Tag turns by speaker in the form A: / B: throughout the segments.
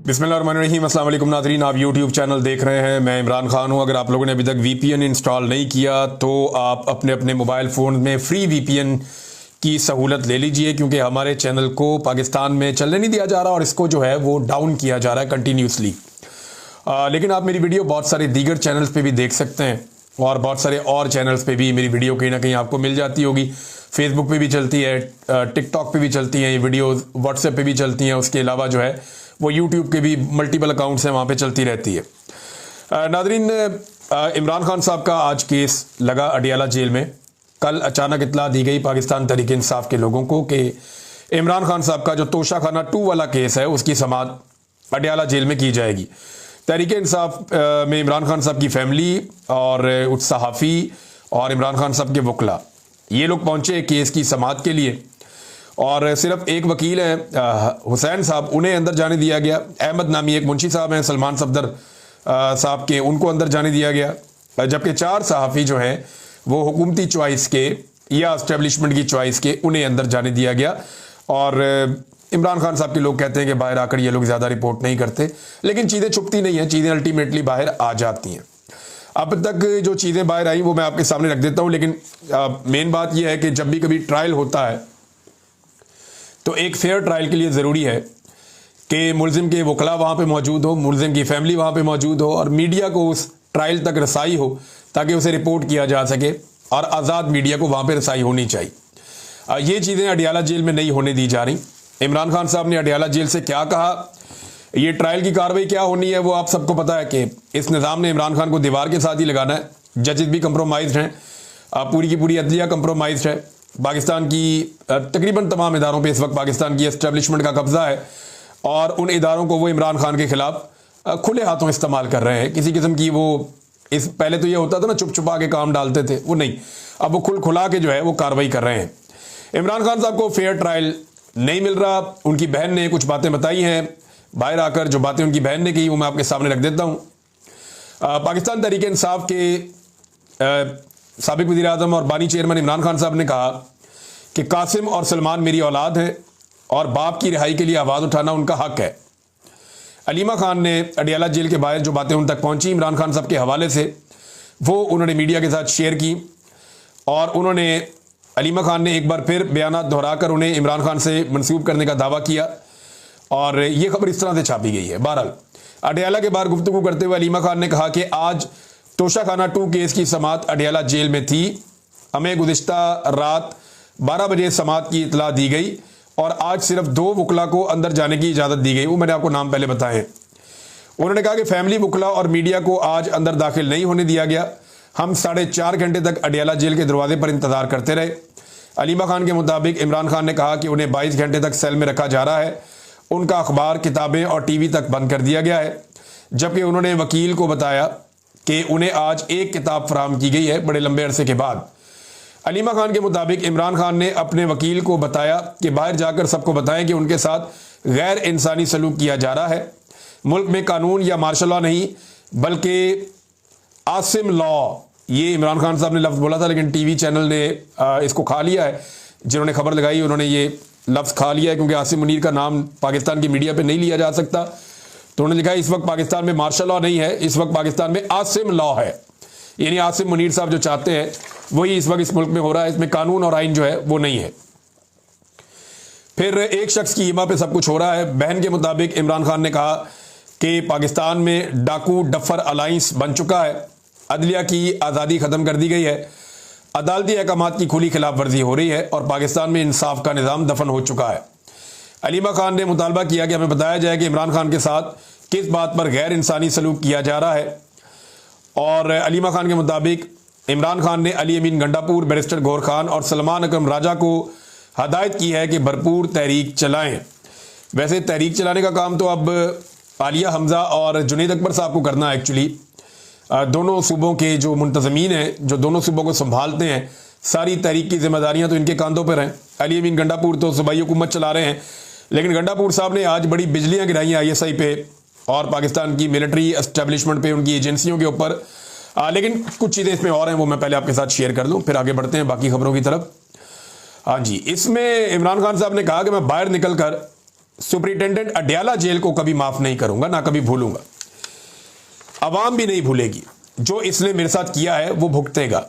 A: बिस्मिल्लाहिर्रहमानिर्रहीम। अस्सलाम वालेकुम नाज़रीन, आप यूट्यूब चैनल देख रहे हैं। मैं इमरान खान हूं। अगर आप लोगों ने अभी तक वीपीएन इंस्टॉल नहीं किया तो आप अपने अपने मोबाइल फ़ोन में फ्री वीपीएन की सहूलत ले लीजिए, क्योंकि हमारे चैनल को पाकिस्तान में चलने नहीं दिया जा रहा और इसको जो है वो डाउन किया जा रहा है कंटिन्यूसली। लेकिन आप मेरी वीडियो बहुत सारे दीगर चैनल्स पे भी देख सकते हैं और बहुत सारे और चैनल्स पे भी मेरी वीडियो कहीं ना कहीं आपको मिल जाती होगी। फेसबुक पे भी चलती है, टिकटॉक पे भी चलती हैं ये वीडियोस, व्हाट्सएप पे भी चलती हैं। उसके अलावा जो है वो यूट्यूब के भी मल्टीपल अकाउंट्स हैं, वहाँ पे चलती रहती है। नादरीन, इमरान खान साहब का आज केस लगा अडियाला जेल में। कल अचानक इत्तला दी गई पाकिस्तान तहरीक इंसाफ के लोगों को कि इमरान खान साहब का जो तोशाखाना 2 वाला केस है उसकी समाअत अडियाला जेल में की जाएगी। तहरीक इंसाफ में इमरान खान साहब की फैमिली और उस सहाफ़ी और इमरान खान साहब के वकला, ये लोग पहुंचे केस की समाअत के लिए। और सिर्फ एक वकील है हुसैन साहब, उन्हें अंदर जाने दिया गया। अहमद नामी एक मुंशी साहब हैं, सलमान सफदर साहब के, उनको अंदर जाने दिया गया। जबकि 4 सहाफ़ी जो हैं वो हुकूमती चॉइस के या इस्टेब्लिशमेंट की चॉइस के, उन्हें अंदर जाने दिया गया। और इमरान खान साहब के लोग कहते हैं कि बाहर आकर ये लोग ज़्यादा रिपोर्ट नहीं करते, लेकिन चीज़ें छुपती नहीं हैं, चीज़ें अल्टीमेटली बाहर आ जाती हैं। अब तक जो चीज़ें बाहर आई वो मैं आपके सामने रख देता हूँ। लेकिन मेन बात यह है कि जब भी कभी ट्रायल होता है तो एक फेयर ट्रायल के लिए ज़रूरी है कि मुलजिम के वकला वहाँ पे मौजूद हो, मुलजिम की फैमिली वहाँ पे मौजूद हो और मीडिया को उस ट्रायल तक रसाई हो ताकि उसे रिपोर्ट किया जा सके, और आज़ाद मीडिया को वहाँ पे रसाई होनी चाहिए। ये चीज़ें अडियाला जेल में नहीं होने दी जा रही। इमरान खान साहब ने अडियाला जेल से क्या कहा, ये ट्रायल की कार्रवाई क्या होनी है, वो आप सबको पता है कि इस निज़ाम ने इमरान खान को दीवार के साथ ही लगाना है। जजेस भी कंप्रोमाइज्ड हैं, पूरी की पूरी अदलिया कंप्रोमाइज्ड है। पाकिस्तान की तकरीबन तमाम इदारों पे इस वक्त पाकिस्तान की एस्टेब्लिशमेंट का कब्जा है और उन इदारों को वो इमरान खान के खिलाफ खुले हाथों इस्तेमाल कर रहे हैं। किसी किस्म की वो इस पहले तो ये होता था ना, चुप छुपा के काम डालते थे, वो नहीं, अब वो खुला के जो है वो कार्रवाई कर रहे हैं। इमरान खान साहब को फेयर ट्रायल नहीं मिल रहा। उनकी बहन ने कुछ बातें बताई हैं, बाहर आकर जो बातें उनकी बहन ने की वो मैं आपके सामने रख देता हूँ। पाकिस्तान तहरीक इंसाफ के साबिक वज़ीर आज़म और बानी चेयरमैन इमरान खान साहब ने कहा कि कासिम और सलमान मेरी औलाद है और बाप की रिहाई के लिए आवाज़ उठाना उनका हक है। अलीमा खान ने अडियाला जेल के बाहर जो बातें उन तक पहुंची इमरान खान साहब के हवाले से, वो उन्होंने मीडिया के साथ शेयर की और उन्होंने अलीमा खान ने एक बार फिर बयानात दोहराकर उन्हें इमरान खान से मंसूब करने का दावा किया और ये खबर इस तरह से छापी गई है। बहरहाल अडियाला के बाहर गुफ्तगू करते हुए अलीमा खान ने कहा कि आज तोशाखाना 2 केस की समाअत अडियाला जेल में थी। हमें गुज़िश्ता रात 12 बजे समाअत की इतला दी गई और आज सिर्फ 2 वकला को अंदर जाने की इजाज़त दी गई। वो मैंने आपको नाम पहले बताए हैं। उन्होंने कहा कि फैमिली, वकला और मीडिया को आज अंदर दाखिल नहीं होने दिया गया। हम 4.5 घंटे तक अडियाला जेल के दरवाजे पर इंतज़ार करते रहे। अलीमा खान के मुताबिक इमरान खान ने कहा कि उन्हें 22 घंटे तक सेल में रखा जा रहा है। उनका अखबार, किताबें और टीवी तक बंद कर दिया गया है। जबकि उन्होंने वकील को बताया कि उन्हें आज एक किताब फराहम की गई है बड़े लंबे अरसे के बाद। अलीमा खान के मुताबिक इमरान खान ने अपने वकील को बताया कि बाहर जाकर सबको बताएं कि उनके साथ गैर इंसानी सलूक किया जा रहा है। मुल्क में कानून या मार्शल लॉ नहीं बल्कि आसिम लॉ, ये इमरान खान साहब ने लफ्ज़ बोला था, लेकिन टीवी चैनल ने इसको खा लिया है। जिन्होंने खबर लगाई उन्होंने ये लफ्ज़ खा लिया है, क्योंकि आसिम मुनीर का नाम पाकिस्तान की मीडिया पे नहीं लिया जा सकता। तो उन्होंने लिखा है इस वक्त पाकिस्तान में मार्शल लॉ नहीं है, इस वक्त पाकिस्तान में आसिम लॉ है। यानी आसिम मुनीर साहब जो चाहते हैं वही इस वक्त इस मुल्क में हो रहा है। इसमें कानून और आइन जो है वो नहीं है। फिर एक शख्स की हिमा पे सब कुछ हो रहा है। बहन के मुताबिक इमरान खान ने कहा कि पाकिस्तान में डाकू डफर अलाइंस बन चुका है। अदलिया की आज़ादी ख़त्म कर दी गई है। अदालती अहकामात की खुली खिलाफ वर्जी हो रही है और पाकिस्तान में इंसाफ का निज़ाम दफन हो चुका है। अलीमा खान ने मुतालबा किया कि हमें बताया जाए कि इमरान खान के साथ किस बात पर गैर इंसानी सलूक किया जा रहा है। और अलीमा खान के मुताबिक इमरान खान ने अली अमीन गंडापुर, बैरिस्टर गौहर खान और सलमान अकरम राजा को हदायत की है कि भरपूर तहरीक चलाएं। वैसे तहरीक चलाने का काम तो अब आलिया हमज़ा और जुनैद अकबर साहब को करना है। एक्चुअली दोनों सूबों के जो मुंतज़मीन हैं, जो दोनों सूबों को संभालते हैं, सारी तहरीक की जिम्मेदारियाँ तो इनके कंधों पर हैं। अली अमीन गंडापुर तो सूबाई हुकूमत चला रहे हैं, लेकिन गंडापुर साहब ने आज बड़ी बिजलियाँ गिराई हैं ISI पे और पाकिस्तान की मिलिट्री एस्टेब्लिशमेंट पे, उनकी एजेंसियों के ऊपर। लेकिन कुछ चीज़ें इसमें और हैं, वो मैं पहले आपके साथ शेयर कर दूँ, फिर आगे बढ़ते हैं बाकी खबरों की तरफ। हाँ जी, इसमें इमरान खान साहब ने कहा कि मैं बाहर निकल कर सुपरिटेंडेंट अडयाला जेल को कभी माफ नहीं करूंगा, ना कभी भूलूंगा। अवाम भी नहीं भूलेगी। जो इसने मेरे साथ किया है वो भुगतेगा,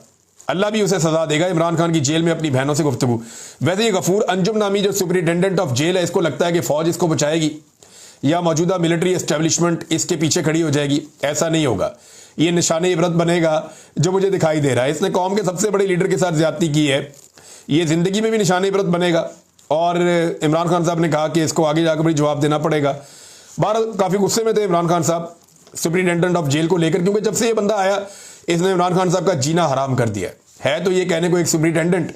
A: अल्लाह भी उसे सजा देगा। इमरान खान की जेल में अपनी बहनों से गुफ्तगू। वैसे ये गफूर अंजुम नामी जो सुपरिटेंडेंट ऑफ जेल है, इसको लगता है कि फौज इसको बचाएगी या मौजूदा मिलिट्री एस्टेब्लिशमेंट इसके पीछे खड़ी हो जाएगी। ऐसा नहीं होगा। ये निशाने इबरत बनेगा जो मुझे दिखाई दे रहा है। इसने कौम के सबसे बड़े लीडर के साथ ज्यादती की है, ये जिंदगी में भी निशाने इबरत बनेगा। और इमरान खान साहब ने कहा कि इसको आगे जाकर भी जवाब देना पड़ेगा। बहरहाल काफी गुस्से में थे इमरान खान साहब सुपरिटेंडेंट ऑफ जेल को लेकर, क्योंकि जब से ये बंदा आया इसने इमरान खान साहब का जीना हराम कर दिया है। तो ये कहने को एक सुपरिटेंडेंट,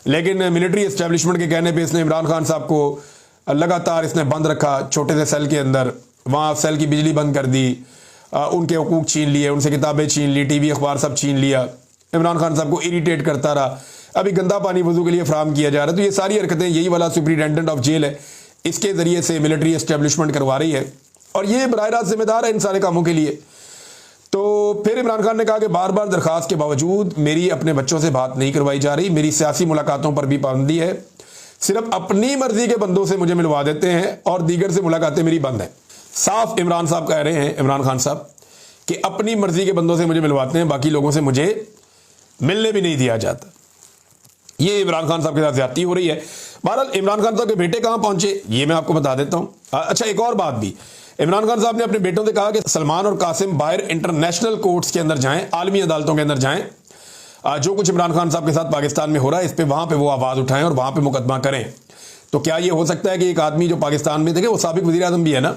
A: लेकिन मिलिट्री एस्टेब्लिशमेंट के कहने पे इसने इमरान खान साहब को लगातार इसने बंद रखा छोटे से सेल के अंदर। वहाँ सेल की बिजली बंद कर दी, उनके हुकूक छीन लिए, उनसे किताबें छीन ली, टीवी अखबार सब छीन लिया। इमरान खान साहब को इरिटेट करता रहा। अभी गंदा पानी वजू के लिए फराहम किया जा रहा है। तो ये सारी हरकतें यही वाला सुपरिटेंडेंट ऑफ जेल है, इसके जरिए से मिलिट्री एस्टेब्लिशमेंट करवा रही है, और ये बराह रास्त जिम्मेदार है इन सारे कामों के लिए। तो फिर इमरान खान ने कहा कि बार बार दरखास्त के बावजूद मेरी अपने बच्चों से बात नहीं करवाई जा रही, मेरी सियासी मुलाकातों पर भी पाबंदी है, सिर्फ अपनी मर्जी के बंदों से मुझे मिलवा देते हैं और दीगर से मुलाकातें मेरी बंद हैं। साफ इमरान साहब कह रहे हैं, इमरान खान साहब, कि अपनी मर्जी के बंदों से मुझे मिलवाते हैं, बाकी लोगों से मुझे मिलने भी नहीं दिया जाता। ये इमरान खान साहब के साथ ज्यादती हो रही है। बहरहाल इमरान खान साहब के बेटे कहां पहुंचे ये मैं आपको बता देता हूं। अच्छा, एक और बात भी, इमरान खान साहब ने अपने बेटों से कहा कि सलमान और कासिम बाहर इंटरनेशनल कोर्ट्स के अंदर जाएं, आलमी अदालतों के अंदर जाएं। जो कुछ इमरान खान साहब के साथ पाकिस्तान में हो रहा है इस पे वहां पे वो आवाज उठाएं और वहां पे मुकदमा करें। तो क्या ये हो सकता है कि एक आदमी जो पाकिस्तान में, देखे वो साबिक वजीर आजम भी है ना,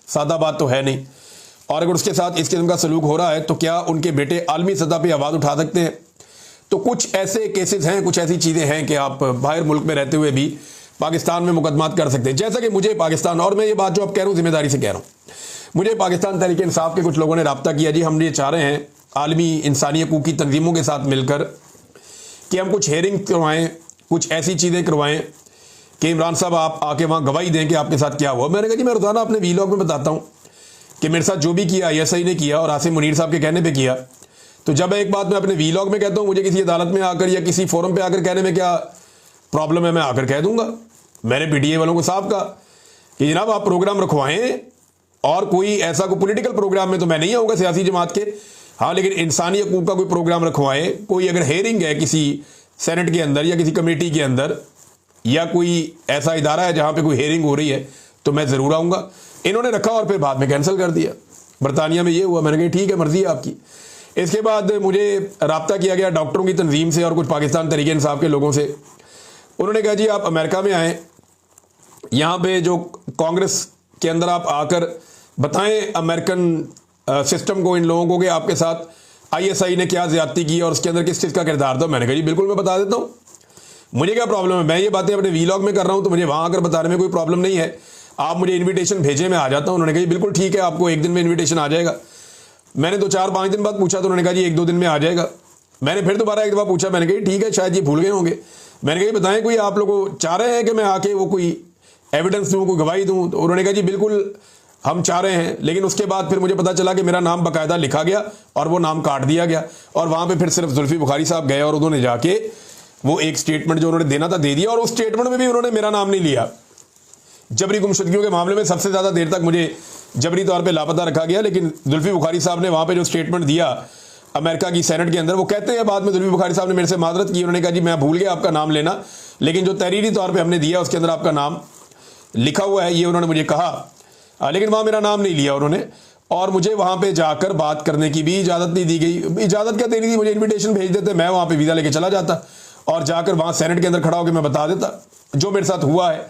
A: सादा बात तो है नहीं, और अगर उसके साथ इस किस्म का सलूक हो रहा है तो क्या उनके बेटे आलमी सतह पर आवाज उठा सकते हैं? तो कुछ ऐसे केसेस हैं, कुछ ऐसी चीजें हैं कि आप बाहर मुल्क में रहते हुए भी पाकिस्तान में मुकदमात कर सकते हैं। जैसा कि मुझे पाकिस्तान, और मैं ये बात जो आप कह रहा हूं जिम्मेदारी से कह रहा हूं, मुझे पाकिस्तान तहरीक इंसाफ के कुछ लोगों ने राब्ता किया, जी हम ये चाह रहे हैं आलमी इंसानी हकूक की तंजीमों के साथ मिलकर कि हम कुछ हेयरिंग करवाएं, कुछ ऐसी चीजें करवाएं कि इमरान साहब आप आके वहां गवाही दें कि आपके साथ क्या हुआ। मैंने कहा जी मैं रोजाना अपने वीलॉग में बताता हूं कि मेरे साथ जो भी किया ISI ने किया और आसिम मुनीर साहब के कहने पर किया। तो जब एक बात मैं अपने वीलॉग में कहता हूं, मुझे किसी अदालत में आकर या किसी फोरम पे आकर कहने में क्या प्रॉब्लम है, मैं आकर कह दूंगा। मैंने PTA वालों को साफ कहा कि जनाब आप प्रोग्राम रखवाएं, और कोई ऐसा कोई पॉलिटिकल प्रोग्राम में तो मैं नहीं आऊंगा सियासी जमात के, हाँ, लेकिन इंसानी हकूक का कोई प्रोग्राम रखवाएं। कोई अगर हेयरिंग है किसी सेनेट के अंदर या किसी कमेटी के अंदर, या कोई ऐसा इदारा है जहां पर कोई हेयरिंग हो रही है, तो मैं जरूर आऊंगा। इन्होंने रखा और फिर बाद में कैंसिल कर दिया। बरतानिया में ये हुआ। मैंने कहा ठीक है, मर्जी है आपकी। इसके बाद मुझे राब्ता किया गया डॉक्टरों की तंजीम से और कुछ पाकिस्तान तहरीक इंसाफ के लोगों से। उन्होंने कहा जी आप अमेरिका में आए, यहाँ पे जो कांग्रेस के अंदर आप आकर बताएं अमेरिकन सिस्टम को, इन लोगों को, कि आपके साथ ISI ने क्या ज्यादती की और उसके अंदर किस चीज़ का किरदार था। मैंने कहा जी बिल्कुल मैं बता देता हूँ, मुझे क्या प्रॉब्लम है, मैं ये बातें अपने वीलॉग में कर रहा हूँ तो मुझे वहाँ आकर बताने में कोई प्रॉब्लम नहीं है। आप मुझे इन्विटेशन भेजें, मैं आ जाता हूँ। उन्होंने कहा जी बिल्कुल ठीक है, आपको एक दिन में इन्विटेशन आ जाएगा। मैंने 2-4-5 दिन बाद पूछा तो उन्होंने कहा जी 1-2 दिन में आ जाएगा। मैंने फिर दोबारा एक दफा पूछा, मैंने कहा ठीक है, शायद ये भूल गए होंगे। मैंने कहा बताएं कोई आप लोग चाह रहे हैं कि मैं आके वो कोई एविडेंस दूं, कोई गवाही दूं? तो उन्होंने कहा जी बिल्कुल हम चाह रहे हैं। लेकिन उसके बाद फिर मुझे पता चला कि मेरा नाम बाकायदा लिखा गया और वो नाम काट दिया गया, और वहां पर फिर सिर्फ जुल्फी बुखारी साहब गए और उन्होंने जाके वो एक स्टेटमेंट जो उन्होंने देना था दे दिया, और उस स्टेटमेंट में भी उन्होंने मेरा नाम नहीं लिया। जबरी गुमशुदगियों के मामले में सबसे ज्यादा देर तक मुझे जबरी तौर पे लापता रखा गया, लेकिन जुल्फी बुखारी साहब ने वहां पे जो स्टेटमेंट दिया अमेरिका की सेनेट के अंदर, वो कहते हैं बाद में जुल्फी बुखारी साहब ने मेरे से माजरत की। उन्होंने कहा जी मैं भूल गया आपका नाम लेना, लेकिन जो तहरीरी तौर पे हमने दिया उसके अंदर आपका नाम लिखा हुआ है, ये उन्होंने मुझे कहा। लेकिन वहां मेरा नाम नहीं लिया उन्होंने, और मुझे वहां पर जाकर बात करने की भी इजाजत नहीं दी गई। इजाजत क्या देनी थी, मुझे इन्विटेशन भेज देते, मैं वहां पर वीजा लेके चला जाता और जाकर वहां सेनेट के अंदर खड़ा होकर मैं बता देता जो मेरे साथ हुआ है।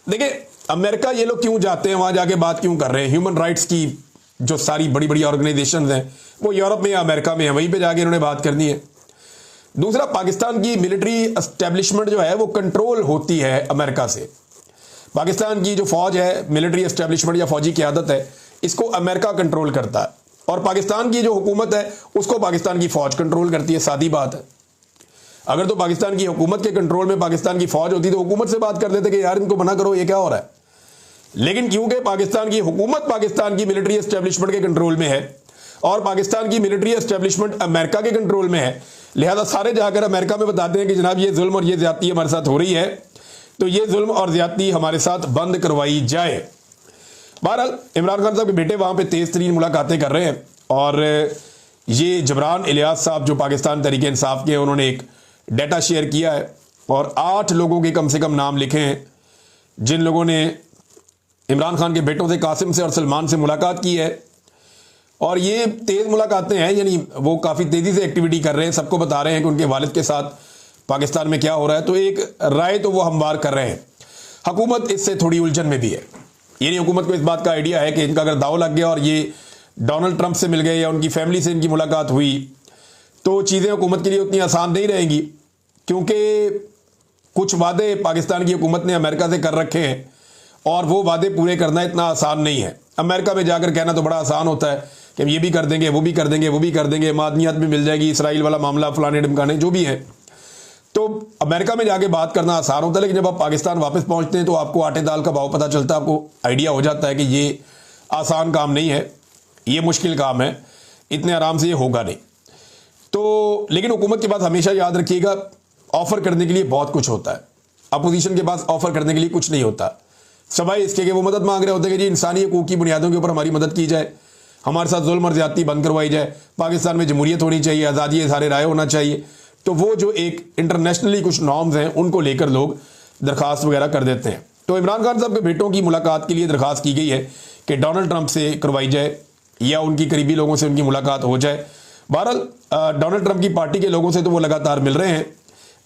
A: देखिए अमेरिका ये लोग क्यों जाते हैं, वहां जाके बात क्यों कर रहे हैं? ह्यूमन राइट्स की जो सारी बड़ी बड़ी ऑर्गेनाइजेशंस हैं वो यूरोप में या अमेरिका में है, वहीं पे जाके इन्होंने बात करनी है। दूसरा, पाकिस्तान की मिलिट्री एस्टेब्लिशमेंट जो है वो कंट्रोल होती है अमेरिका से। पाकिस्तान की जो फौज है, मिलिट्री एस्टेब्लिशमेंट या फौजी क़यादत है, इसको अमेरिका कंट्रोल करता है, और पाकिस्तान की जो हुकूमत है उसको पाकिस्तान की फौज कंट्रोल करती है। सादी बात है। अगर तो पाकिस्तान की हुकूमत के कंट्रोल में पाकिस्तान की फौज होती तो हुकूमत से बात कर देते कि यार इनको मना करो, ये क्या हो रहा है। लेकिन क्योंकि पाकिस्तान की हुकूमत पाकिस्तान की मिलिट्री एस्टेब्लिशमेंट के कंट्रोल में है और पाकिस्तान की मिलिट्री एस्टेब्लिशमेंट अमेरिका के कंट्रोल में है, लिहाजा सारे जाकर अमेरिका में बताते हैं कि जनाब ये जुल्म और ये ज्यादती हमारे साथ हो रही है, तो ये जुल्म और ज्यादती हमारे साथ बंद करवाई जाए। बहरहाल इमरान खान साहब के बेटे वहां पे तेज तरीन मुलाकातें कर रहे हैं और ये जबरान इलियास साहब जो पाकिस्तान तहरीक इंसाफ के हैं, उन्होंने एक डाटा शेयर किया है और 8 लोगों के कम से कम नाम लिखे हैं जिन लोगों ने इमरान खान के बेटों से, कासिम से और सलमान से मुलाकात की है। और ये तेज मुलाकातें हैं, यानी वो काफ़ी तेज़ी से एक्टिविटी कर रहे हैं, सबको बता रहे हैं कि उनके वालिद के साथ पाकिस्तान में क्या हो रहा है। तो एक राय तो वो हमवार कर रहे हैं। हुकूमत इससे थोड़ी उलझन में भी है, यानी हुकूमत को इस बात का आइडिया है कि इनका अगर दाव लग गया और ये डोनाल्ड ट्रंप से मिल गए या उनकी फैमिली से इनकी मुलाकात हुई तो चीज़ें हुकूमत के लिए उतनी आसान नहीं रहेंगी, क्योंकि कुछ वादे पाकिस्तान की हुकूमत ने अमेरिका से कर रखे हैं और वो वादे पूरे करना इतना आसान नहीं है। अमेरिका में जाकर कहना तो बड़ा आसान होता है कि हम ये भी कर देंगे, वो भी कर देंगे, वो भी कर देंगे, मादनियात भी मिल जाएगी, इसराइल वाला मामला, फलाने ढमकाने जो भी है। तो अमेरिका में जाके बात करना आसान होता है, लेकिन जब आप पाकिस्तान वापस पहुंचते हैं तो आपको आटे दाल का भाव पता चलता है, आपको आइडिया हो जाता है कि ये आसान काम नहीं है, ये मुश्किल काम है, इतने आराम से ये होगा नहीं। तो लेकिन हुकूमत के पास हमेशा याद रखिएगा, ऑफर करने के लिए बहुत कुछ होता है, अपोजिशन के पास ऑफर करने के लिए कुछ नहीं होता, सवाए इसके कि वो मदद मांग रहे होते हैं कि जी इंसानी हकूक़ की बुनियादों के ऊपर हमारी मदद की जाए, हमारे साथ जुल्म और ज़्यादती बंद करवाई जाए, पाकिस्तान में जमहूरियत होनी चाहिए, आज़ादी इज़हार राय होना चाहिए। तो वो जो एक इंटरनेशनली कुछ नॉर्म्स हैं उनको लेकर लोग दरख्वास्त वगैरह कर देते हैं। तो इमरान खान साहब के बेटों की मुलाकात के लिए दरख्वास्त की गई है कि डोनाल्ड ट्रंप से करवाई जाए या उनकी करीबी लोगों से उनकी मुलाकात हो जाए। बहरहाल डोनाल्ड ट्रंप की पार्टी के लोगों से तो वो लगातार मिल रहे हैं।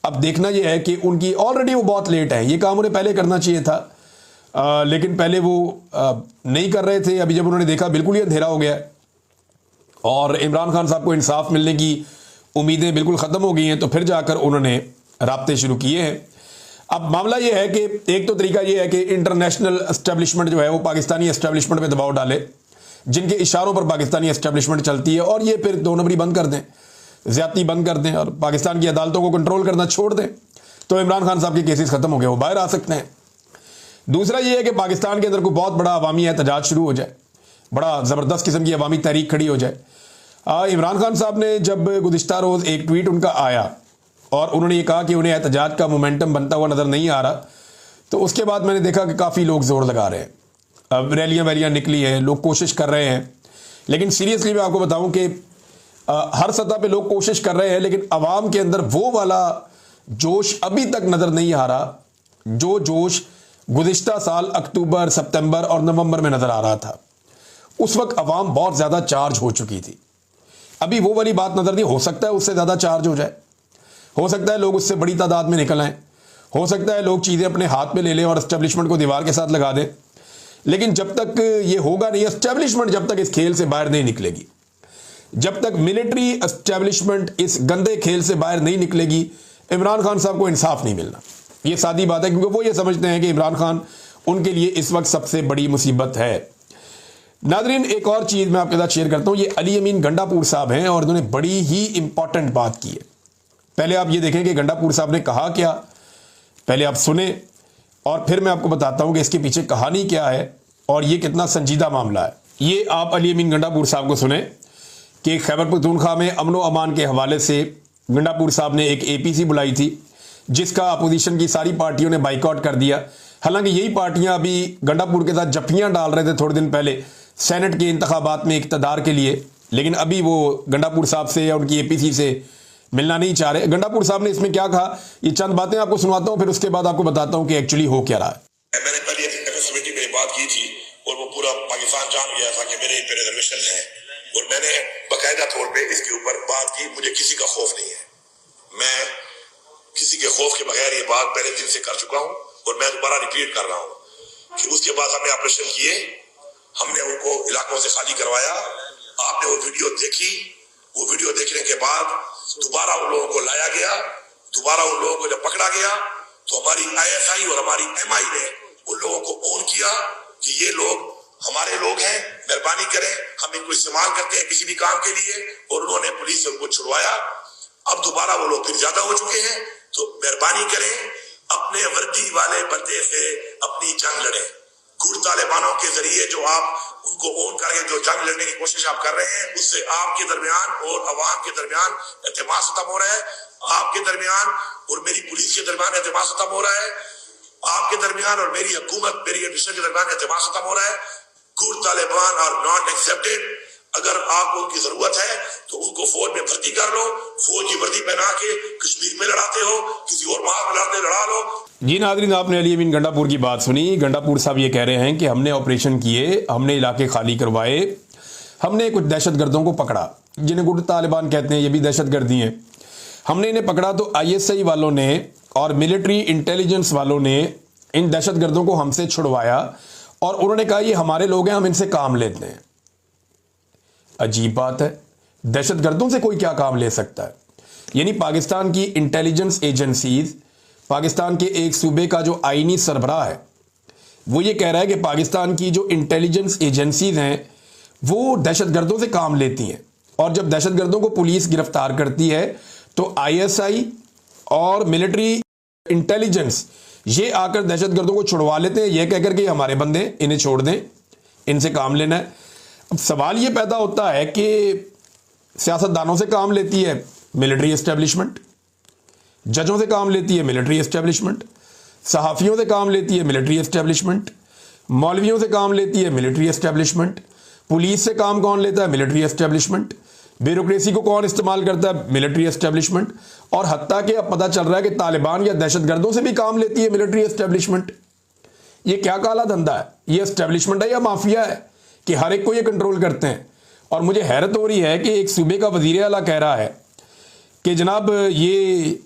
A: अब देखना यह है कि उनकी ऑलरेडी वो बहुत लेट है, ये काम उन्हें पहले करना चाहिए था, लेकिन पहले वो नहीं कर रहे थे। अभी जब उन्होंने देखा बिल्कुल ही अंधेरा हो गया और इमरान खान साहब को इंसाफ मिलने की उम्मीदें बिल्कुल ख़त्म हो गई हैं, तो फिर जाकर उन्होंने राब्ते शुरू किए हैं। अब मामला ये है कि एक तो तरीका ये है कि इंटरनेशनल एस्टेब्लिशमेंट जो है वो पाकिस्तानी एस्टेब्लिशमेंट पे दबाव डाले, जिनके इशारों पर पाकिस्तानी एस्टेब्लिशमेंट चलती है, और ये फिर 2 नंबरी बंद कर दें, ज़्यादती बंद कर दें और पाकिस्तान की अदालतों को कंट्रोल करना छोड़ दें, तो इमरान खान साहब के केसेस ख़त्म हो गए, वो बाहर आ सकते हैं। दूसरा ये है कि पाकिस्तान के अंदर कोई बहुत बड़ा अवामी एहतजाज शुरू हो जाए, बड़ा ज़बरदस्त किस्म की अवामी तहरीक खड़ी हो जाए। इमरान खान साहब ने जब गुज़िश्ता रोज़ एक ट्वीट उनका आया और उन्होंने ये कहा कि उन्हें एहतजाज का मोमेंटम बनता हुआ नज़र नहीं आ रहा, तो उसके बाद मैंने देखा कि काफ़ी लोग ज़ोर लगा रहे हैं, अब रैलियाँ वैलियाँ निकली हैं, लोग कोशिश कर रहे हैं। लेकिन सीरियसली मैं आपको बताऊं कि हर सतह पे लोग कोशिश कर रहे हैं, लेकिन आवाम के अंदर वो वाला जोश अभी तक नज़र नहीं आ रहा जो जोश गुज़िश्ता साल अक्टूबर, सितंबर और नवंबर में नज़र आ रहा था। उस वक्त आवाम बहुत ज़्यादा चार्ज हो चुकी थी। अभी वो वाली बात नज़र नहीं, हो सकता है उससे ज़्यादा चार्ज हो जाए, हो सकता है लोग उससे बड़ी तादाद में निकल आएँ, हो सकता है लोग चीज़ें अपने हाथ में ले लें और एस्टेब्लिशमेंट को दीवार के साथ लगा दें। लेकिन जब तक ये होगा नहीं, एस्टेब्लिशमेंट जब तक इस खेल से बाहर नहीं निकलेगी, जब तक मिलिट्री एस्टेब्लिशमेंट इस गंदे खेल से बाहर नहीं निकलेगी, इमरान खान साहब को इंसाफ नहीं मिलना। ये सादी बात है, क्योंकि वो ये समझते हैं कि इमरान खान उनके लिए इस वक्त सबसे बड़ी मुसीबत है। नाज़रीन, एक और चीज़ मैं आपके साथ शेयर करता हूँ। ये अली अमीन गंडापुर साहब हैं और उन्होंने बड़ी ही इंपॉर्टेंट बात की है। पहले आप ये देखें कि गंडापुर साहब ने कहा क्या, पहले आप सुने और फिर मैं आपको बताता हूँ कि इसके पीछे कहानी क्या है और ये कितना संजीदा मामला है। ये आप अली अमीन गंडापुर साहब को सुने कि खैबर पख्तूनख्वा में अमन व अमान के हवाले से गंडापुर साहब ने एक APC बुलाई थी, जिसका अपोजिशन की सारी पार्टियों ने बाइकआउट कर दिया। हालांकि यही पार्टियां अभी गंडापुर के साथ जफ्फियां डाल रहे थे थोड़े दिन पहले सेनेट के इंतखाबात में इक़्तिदार के लिए, लेकिन अभी वो गंडापुर साहब से या उनकी APC से मिलना नहीं चाह रहे। गंडापुर साहब ने इसमें क्या कहा, ये चंद बातें आपको सुनाता हूं, फिर उसके बाद आपको बताता हूं कि एक्चुअली हो क्या रहा है।
B: मैंने पहले एक्स कमेटी में बात की थी और वो पूरा पाकिस्तान जान गया था कि मेरे पे रिजर्वेशन है, और मैंने बाकायदा तौर पे इसके ऊपर बात की। मुझे किसी का खौफ नहीं है, मैं किसी के खौफ के बगैर ये बात पहले दिन से कर चुका हूँ और मैं दोबारा रिपीट कर रहा हूँ कि उसके बाद हमने ऑपरेशन किए, हमने उनको इलाकों से खाली करवाया। आपने वो वीडियो देखी, वो वीडियो देखने के बाद दोबारा उन लोगों को लाया गया, दोबारा उन लोगों को जब पकड़ा गया तो हमारी ISI और हमारी MI ने उन लोगों को ऑन किया कि ये लोग हमारे लोग हैं, मेहरबानी करें, हम इनको इस्तेमाल करते हैं किसी भी काम के लिए, और उन्होंने पुलिस से उनको छुड़वाया। अब दोबारा वो लोग फिर ज्यादा हो चुके हैं, तो मेहरबानी करें अपने वर्दी वाले बंदे से अपनी जंग लड़ें। गुड़ तालिबानों के जरिए जो आप उनको ओन करके जो जंग लड़ने की कोशिश आप कर रहे हैं, उससे आपके दरमियान और अवाम के दरमियान एतमाद खत्म हो रहा है, आपके दरमियान और मेरी पुलिस के दरमियान एतमाद खत्म हो रहा है। आपके दरमियान और मेरी हुकूमत, मेरी एडमिनिस्ट्रेशन के दरमियान एतमाद खत्म हो रहा है। Good Taliban are not accepted. अगर आपको उनकी जरूरत है तो उनको फौज में भर्ती कर लो, फौज की वर्दी पहना के कश्मीर में लड़ाते हो, किसी और महार में लड़ा लो।
A: जी नाज़रीन, आपने अली अमीन गंडापुर की बात सुनी। गंडापुर साहब ये कह रहे हैं कि हमने ऑपरेशन किए, हमने इलाके खाली करवाए, हमने कुछ दहशतगर्दों को पकड़ा, जिन्हें गुट तालिबान कहते हैं, ये भी दहशतगर्दी हैं। हमने इन्हें पकड़ा तो ISI वालों ने और मिलिट्री इंटेलिजेंस वालों ने इन दहशतगर्दों को हमसे छुड़वाया और उन्होंने कहा ये हमारे लोग हैं, हम इनसे काम लेते हैं। अजीब बात है, दहशतगर्दों से कोई क्या काम ले सकता है? यानी पाकिस्तान की इंटेलिजेंस एजेंसीज, पाकिस्तान के एक सूबे का जो आईनी सरबराह है वो ये कह रहा है कि पाकिस्तान की जो इंटेलिजेंस एजेंसीज हैं वो दहशतगर्दों से काम लेती हैं, और जब दहशतगर्दों को पुलिस गिरफ्तार करती है तो ISI और मिलिट्री इंटेलिजेंस ये आकर दहशतगर्दों को छुड़वा लेते हैं, यह कहकर के हमारे बंदे, इन्हें छोड़ दें, इनसे काम लेना है। अब सवाल ये पैदा होता है कि सियासतदानों से काम लेती है मिलिट्री एस्टेब्लिशमेंट, जजों से काम लेती है मिलिट्री एस्टेब्लिशमेंट, सहाफ़ियों से काम लेती है मिलिट्री एस्टेब्लिशमेंट, मौलवियों से काम लेती है मिलिट्री एस्टेब्लिशमेंट, पुलिस से काम कौन लेता है? Military establishment. ब्यूरोक्रेसी को कौन इस्तेमाल करता है? Military establishment. और हत्ता कि अब पता चल रहा है कि तालिबान या दहशतगर्दों से भी काम लेती है मिलिट्री एस्टेब्लिशमेंट। ये क्या काला धंधा है? ये एस्टेब्लिशमेंट है या माफिया है कि हर एक को ये कंट्रोल करते हैं? और मुझे हैरत हो रही है कि एक सूबे का वजीर आला कह रहा है कि जनाब ये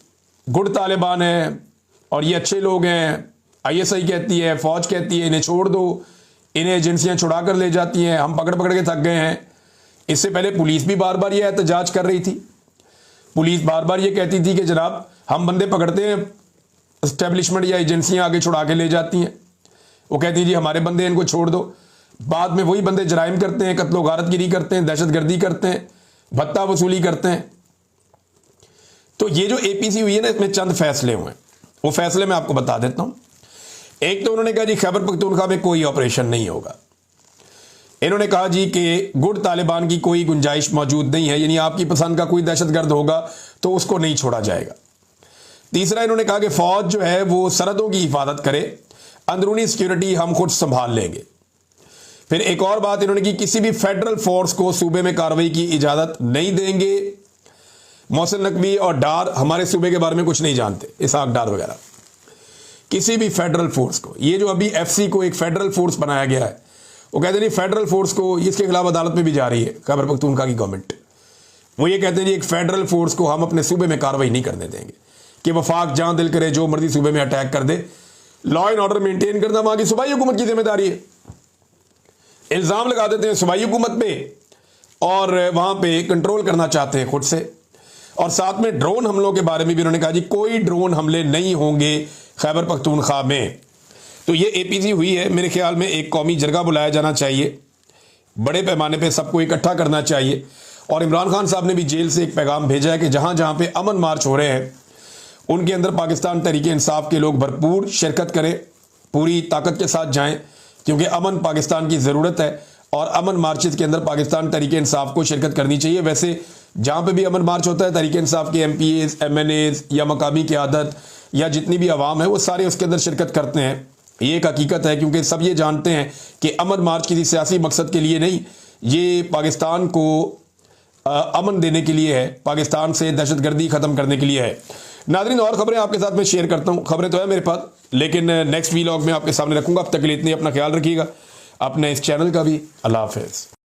A: गुड तालिबान है और ये अच्छे लोग हैं। ISI कहती है, फौज कहती है इन्हें छोड़ दो, इन्हें एजेंसियां छुड़ा कर ले जाती हैं, हम पकड़ पकड़ के थक गए हैं। इससे पहले पुलिस भी बार बार ये एहतजाज कर रही थी। पुलिस बार बार ये कहती थी कि जनाब हम बंदे पकड़ते हैं, एस्टेब्लिशमेंट या एजेंसियां आगे छुड़ा के ले जाती हैं। वो कहती जी हमारे बंदे, इनको छोड़ दो। बाद में वही बंदे जराइम करते हैं, कत्लो गारतगिरी करते हैं, दहशतगर्दी करते हैं, भत्ता वसूली करते हैं। तो ये जो APC हुई है ना, इसमें चंद फैसले हुए, वो फैसले मैं आपको बता देता हूं। एक तो उन्होंने कहा जी खैबर पख्तूनख्वा में कोई ऑपरेशन नहीं होगा। इन्होंने कहा जी कि गुट तालिबान की कोई गुंजाइश मौजूद नहीं है, यानी आपकी पसंद का कोई दहशतगर्द होगा तो उसको नहीं छोड़ा जाएगा। तीसरा, इन्होंने कहा कि फौज जो है वो सरहदों की हिफाजत करे, अंदरूनी सिक्योरिटी हम खुद संभाल लेंगे। फिर एक और बात इन्होंने की, किसी भी फेडरल फोर्स को सूबे में कार्रवाई की इजाजत नहीं देंगे। मोहसिन नकवी और डार हमारे सूबे के बारे में कुछ नहीं जानते, इसहाक डार वगैरह, किसी भी फेडरल फोर्स को, ये जो अभी FC को एक फेडरल फोर्स बनाया गया है, वो कहते हैं फेडरल फोर्स को, इसके खिलाफ अदालत में भी जा रही है खैबर पख्तूनख्वा की गवर्नमेंट। वो ये कहते हैं जी एक फेडरल फोर्स को हम अपने सूबे में कार्रवाई नहीं करने देंगे कि वफाक जहां दिल करे जो मर्जी सूबे में अटैक कर दे। लॉ एंड ऑर्डर मेंटेन करना वहां की सूबाई हुकूमत की जिम्मेदारी है। इल्जाम लगा देते हैं सूबाई हुकूमत पे और वहां पे कंट्रोल करना चाहते हैं खुद से। और साथ में ड्रोन हमलों के बारे में भी उन्होंने कहा जी कोई ड्रोन हमले नहीं होंगे खैबर पख्तूनख्वा में। तो ये APC हुई है। मेरे ख्याल में एक कौमी जरगा बुलाया जाना चाहिए, बड़े पैमाने पे सबको इकट्ठा करना चाहिए। और इमरान खान साहब ने भी जेल से एक पैगाम भेजा है कि जहां जहां पे अमन मार्च हो रहे हैं उनके अंदर पाकिस्तान तहरीक इंसाफ के लोग भरपूर शिरकत करें, पूरी ताकत के साथ जाएं, क्योंकि अमन पाकिस्तान की ज़रूरत है और अमन मार्चेस के अंदर पाकिस्तान तहरीक इंसाफ को शिरकत करनी चाहिए। वैसे जहाँ पे भी अमन मार्च होता है तहरीक इंसाफ के MPAs, MNAs या मकामी क़यादत या जितनी भी आवाम है वो सारे उसके अंदर शिरकत करते हैं। ये एक हकीकत है, क्योंकि सब ये जानते हैं कि अमन मार्च किसी सियासी मकसद के लिए नहीं, ये पाकिस्तान को अमन देने के लिए है, पाकिस्तान से दहशतगर्दी ख़त्म करने के लिए है। नाज़रीन, और ख़बरें आपके साथ मैं शेयर करता हूँ, खबरें तो है मेरे पास, लेकिन नेक्स्ट व्लॉग में आपके सामने रखूँगा। अब तक के लिए इतनी अपना ख्याल रखिएगा, अपने इस चैनल का भी। अल्लाह हाफ़िज़।